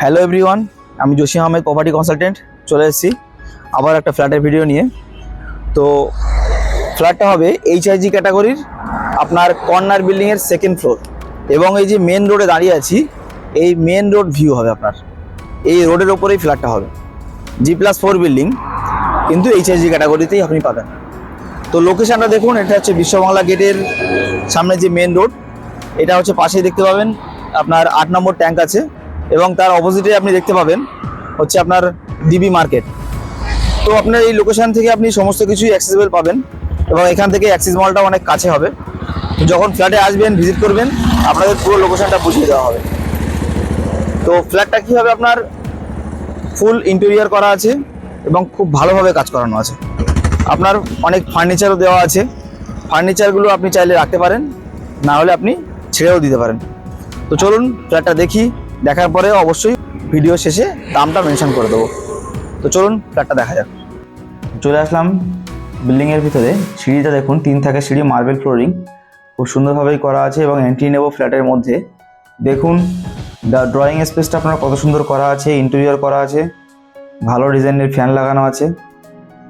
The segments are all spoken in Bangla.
হ্যালো এভরিওয়ান, আমি জসিম আহমেদ প্রপার্টি কনসালটেন্ট চলে এসেছি আবার একটা ফ্ল্যাটের ভিডিও নিয়ে। তো ফ্ল্যাটটা হবে এইচআইজি ক্যাটাগরির আপনার কর্নার বিল্ডিংয়ের সেকেন্ড ফ্লোর, এবং এই যে মেন রোডে দাঁড়িয়ে আছি এই মেন রোড ভিউ হবে আপনার, এই রোডের ওপরেই ফ্ল্যাটটা হবে। G+4 বিল্ডিং, কিন্তু এইচআইজি ক্যাটাগরিতেই আপনি পাবেন। তো লোকেশানটা দেখুন, এটা হচ্ছে বিশ্ববাংলা গেটের সামনে যে মেন রোড, এটা হচ্ছে পাশেই দেখতে পাবেন আপনার 8 নম্বর ট্যাঙ্ক আছে, এবং তার অপোজিটে আপনি দেখতে পাবেন হচ্ছে আপনার ডিবি মার্কেট। তো আপনার এই লোকেশান থেকে আপনি সমস্ত কিছুই অ্যাক্সেসিবল পাবেন, এবং এখান থেকে অ্যাক্সিস মলটাও অনেক কাছে হবে। তো যখন ফ্ল্যাটে আসবেন, ভিজিট করবেন, আপনাদের পুরো লোকেশানটা বুঝিয়ে দেওয়া হবে। তো ফ্ল্যাটটা কী হবে, আপনার ফুল ইন্টেরিয়র করা আছে এবং খুব ভালোভাবে কাজ করানো আছে। আপনার অনেক ফার্নিচারও দেওয়া আছে, ফার্নিচারগুলো আপনি চাইলে রাখতে পারেন, না হলে আপনি ছেড়েও দিতে পারেন। তো চলুন ফ্ল্যাটটা দেখি, দেখার পরে অবশ্যই ভিডিও শেষে দামটা মেনশন করে দেবো। তো চলুন ফ্ল্যাটটা দেখা যাক। চলে আসলাম বিল্ডিংয়ের ভিতরে। সিঁড়িটা দেখুন, 3 থাকে সিঁড়ি, মার্বেল ফ্লোরিং, খুব সুন্দরভাবেই করা আছে। এবং এন্ট্রি নেব ফ্ল্যাটের মধ্যে। দেখুন ড্রয়িং স্পেসটা আপনার কত সুন্দর করা আছে, ইন্টেরিয়র করা আছে, ভালো ডিজাইনের ফ্যান লাগানো আছে।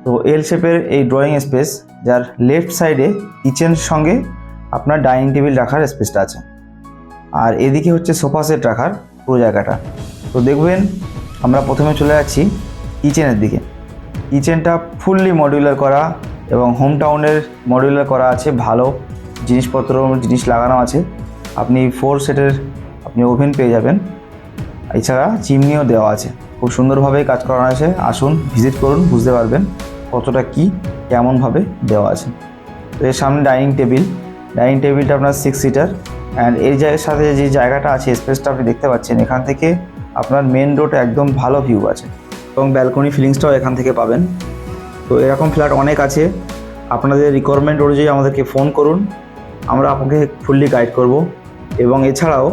তো এল শেপের এই ড্রয়িং স্পেস, যার লেফট সাইডে কিচেনের সঙ্গে আপনার ডাইনিং টেবিল রাখার স্পেসটা আছে, আর এদিকে হচ্ছে সোফা সেট রাখার পুরো জায়গাটা। তো দেখবেন আমরা প্রথমে চলে যাচ্ছি কিচেনের দিকে। কিচেনটা ফুললি মডিউলার করা এবং হোম টাউনের মডিউলার করা আছে, ভালো জিনিস লাগানো আছে। আপনি 4 সেটের আপনি ওভেন পেয়ে যাবেন, এছাড়া চিমনিও দেওয়া আছে। খুব সুন্দরভাবেই কাজ করানো আছে। আসুন ভিজিট করুন, বুঝতে পারবেন কতটা কি কেমনভাবে দেওয়া আছে। তো এর সামনে ডাইনিং টেবিলটা আপনার 6 সিটার, অ্যান্ড এর সাথে যে জায়গাটা আছে, স্পেসটা আপনি দেখতে পাচ্ছেন, এখান থেকে আপনার মেন রোড একদম ভালো ভিউ আছে, এবং ব্যালকনি ফিলিংসটাও এখান থেকে পাবেন। তো এরকম ফ্ল্যাট অনেক আছে, আপনাদের রিকোয়ারমেন্ট অনুযায়ী আমাদেরকে ফোন করুন, আমরা আপনাকে ফুললি গাইড করব। এবং এছাড়াও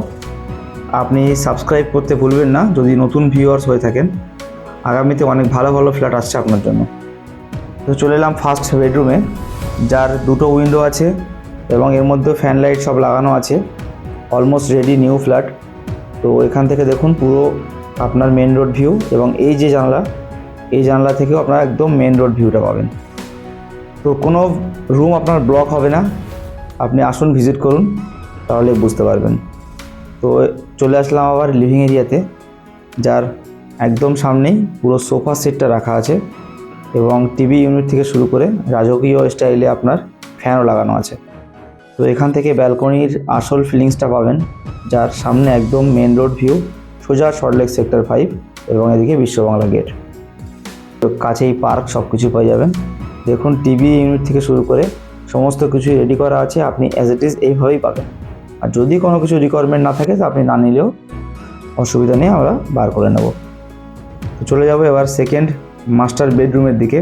আপনি সাবস্ক্রাইব করতে ভুলবেন না যদি নতুন ভিউয়ার্স হয়ে থাকেন। আগামীতে অনেক ভালো ভালো ফ্ল্যাট আসছে আপনার জন্য। তো চলে এলাম ফার্স্ট বেডরুমে, যার 2টো উইন্ডো আছে এবং এর মধ্যে ফ্যান লাইট সব লাগানো আছে। Almost ready new flat. তো এখান থেকে দেখুন পুরো আপনার মেন রোড ভিউ, এবং এই যে এই জানলা থেকেও আপনারা একদম মেন রোড ভিউটা পাবেন। তো কোনো রুম আপনার ব্লক হবে না, আপনি আসুন ভিজিট করুন, তাহলে বুঝতে পারবেন। তো চলে আসলাম আবার লিভিং এরিয়াতে, যার একদম সামনেই পুরো সোফা সেটটা রাখা আছে, এবং টিভি ইউনিট থেকে শুরু করে রাজকীয় স্টাইলে আপনার ফ্যানও লাগানো আছে। তো এখান থেকে ব্যালকনির আসল ফিলিংসটা পাবেন, যার সামনে একদম মেন রোড ভিউ, সোজা সল্টলেক সেক্টর 5, এবং এদিকে বিশ্ববাংলা গেট। তো কাছেই পার্ক, সব কিছু পেয়ে যাবেন। দেখুন টিভি ইউনিট থেকে শুরু করে সমস্ত কিছু রেডি করা আছে, আপনি অ্যাজ ইট ইজ এইভাবেই পাবেন। আর যদি কোনো কিছু রিকোয়ারমেন্ট না থাকে তো আপনি না নিলেও অসুবিধা নেই, আমরা বার করে নেব। তো চলে যাব এবার সেকেন্ড মাস্টার বেডরুমের দিকে।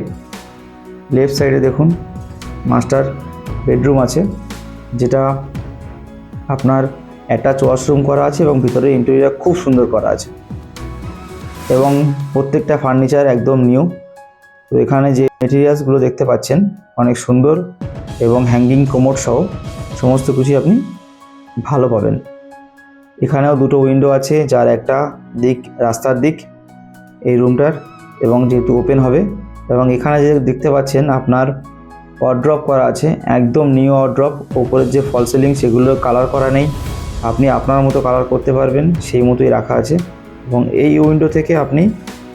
লেফট সাইডে দেখুন মাস্টার বেডরুম আছে, যেটা আপনার অ্যাটাচ ওয়াশরুম করা আছে, এবং ভিতরে ইন্টেরিয়র খুব সুন্দর করা আছে, এবং প্রত্যেকটা ফার্নিচার একদম নিউ। তো এখানে যে মেটেরিয়ালসগুলো দেখতে পাচ্ছেন অনেক সুন্দর, এবং হ্যাঙ্গিং কোমোড সহ সমস্ত কিছুই আপনি ভালো পাবেন। এখানেও 2টো উইন্ডো আছে, যার একটা দিক রাস্তার দিক এই রুমটার, এবং যেহেতু ওপেন হবে। এবং এখানে যে দেখতে পাচ্ছেন আপনার ওয়ার্ড্রপ করা আছে, একদম নিউ ওয়ার্ড্রপ। ওপরের যে ফল সিলিং সেগুলো কালার করা নেই, আপনি আপনার মতো কালার করতে পারবেন, সেই মতোই রাখা আছে। এবং এই উইন্ডো থেকে আপনি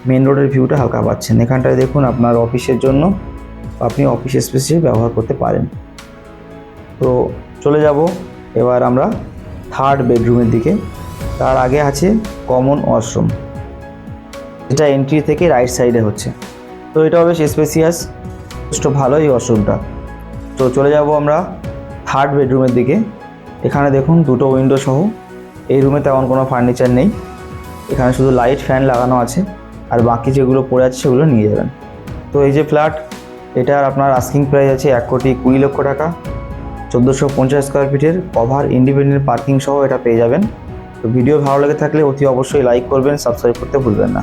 মেন রোডের ভিউটা হালকা পাচ্ছেন। এখানটায় দেখুন আপনার অফিসের জন্য আপনি অফিস স্পেস হিসেবে ব্যবহার করতে পারেন। তো চলে যাব এবার আমরা থার্ড বেডরুমের দিকে। তার আগে আছে কমন ওয়াশরুম, যেটা এন্ট্রি থেকে রাইট সাইডে হচ্ছে। তো এটাও বেশ স্পেসিয়াস, যথেষ্ট ভালো এই ওয়াশরুমটা। তো চলে যাব আমরা থার্ড বেডরুমের দিকে। এখানে দেখুন 2টো উইন্ডো সহ। এই রুমে তেমন কোনো ফার্নিচার নেই, এখানে শুধু লাইট ফ্যান লাগানো আছে, আর বাকি যেগুলো পড়ে আছে সেগুলো নিয়ে যাবেন। তো এই যে ফ্ল্যাট, এটার আপনার আস্কিং প্রাইস আছে 1,20,00,000 টাকা। 1450 স্কোয়ার ফিটের কভার ইন্ডিপেন্ডেন্ট পার্কিং সহ এটা পেয়ে যাবেন। তো ভিডিও ভালো লেগে থাকলে অতি অবশ্যই লাইক করবেন, সাবস্ক্রাইব করতে ভুলবেন না।